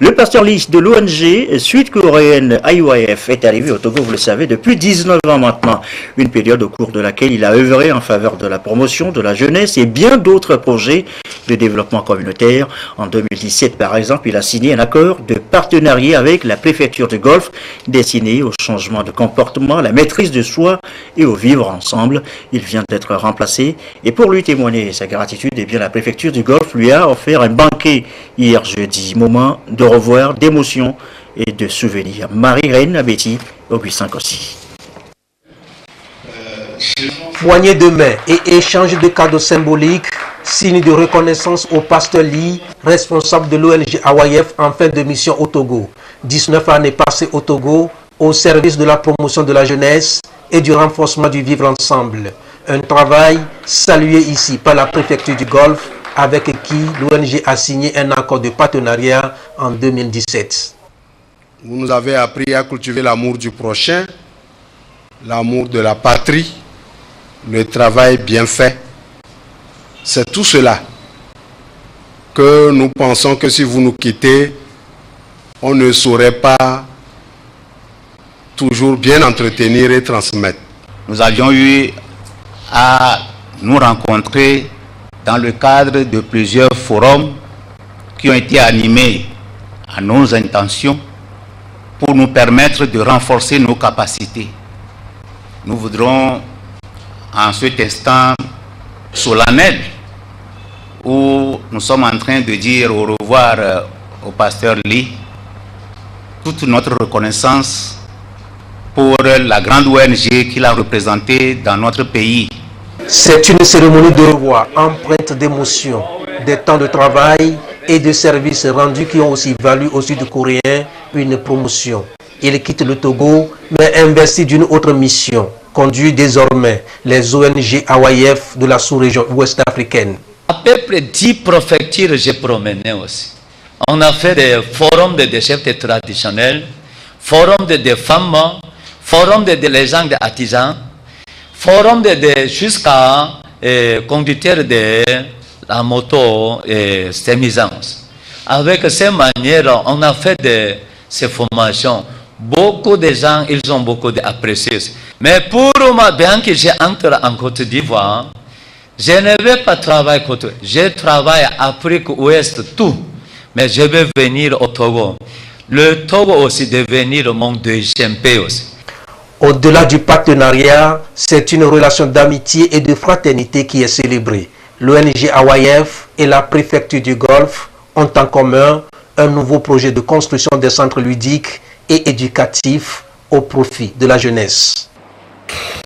Le pasteur Lee de l'ONG sud-coréenne IYF est arrivé au Togo, vous le savez, depuis 19 ans maintenant. Une période au cours de laquelle il a œuvré en faveur de la promotion de la jeunesse et bien d'autres projets de développement communautaire. En 2017, par exemple, il a signé un accord de partenariat avec la préfecture du Golfe destiné au changement de comportement, à la maîtrise de soi et au vivre ensemble. Il vient d'être remplacé et pour lui témoigner sa gratitude, eh bien, la préfecture du Golfe lui a offert un banquet hier jeudi. Moment de revoir, d'émotion et de souvenirs. Marie-Reine Abeti, Augustin Kossi. Poignée de main et échange de cadeaux symboliques, signe de reconnaissance au pasteur Lee, responsable de l'ONG IYF en fin de mission au Togo. 19 années passées au Togo, au service de la promotion de la jeunesse et du renforcement du vivre ensemble. Un travail salué ici par la préfecture du Golfe, avec qui l'ONG a signé un accord de partenariat en 2017. Vous nous avez appris à cultiver l'amour du prochain, l'amour de la patrie, le travail bien fait. C'est tout cela que nous pensons que si vous nous quittez, on ne saurait pas toujours bien entretenir et transmettre. Nous avions eu à nous rencontrer dans le cadre de plusieurs forums qui ont été animés à nos intentions pour nous permettre de renforcer nos capacités. Nous voudrons, en cet instant solennel, où nous sommes en train de dire au revoir au pasteur Lee, toute notre reconnaissance pour la grande ONG qu'il a représentée dans notre pays. C'est une cérémonie de revoir empreinte d'émotion, des temps de travail et de services rendus qui ont aussi valu aux Sud-Coréens une promotion. Il quitte le Togo, mais investi d'une autre mission, conduit désormais les ONG IYF de la sous-région ouest africaine. À peu près 10 préfectures j'ai promené aussi. On a fait des forums de chefs traditionnels, forums de femmes, forums de gens d'artisans, forum jusqu'à conducteurs de la moto et sémisance. Avec ces manières, on a fait ces formations. Beaucoup de gens, ils ont beaucoup apprécié. Mais pour moi, bien que j'entre en Côte d'Ivoire, je ne vais pas travailler côté. Je travaille Afrique Ouest, tout. Mais je vais venir au Togo. Le Togo aussi devenir mon deuxième pays aussi. Au-delà du partenariat, c'est une relation d'amitié et de fraternité qui est célébrée. L'ONG IYF et la préfecture du Golfe ont en commun un nouveau projet de construction des centres ludiques et éducatifs au profit de la jeunesse.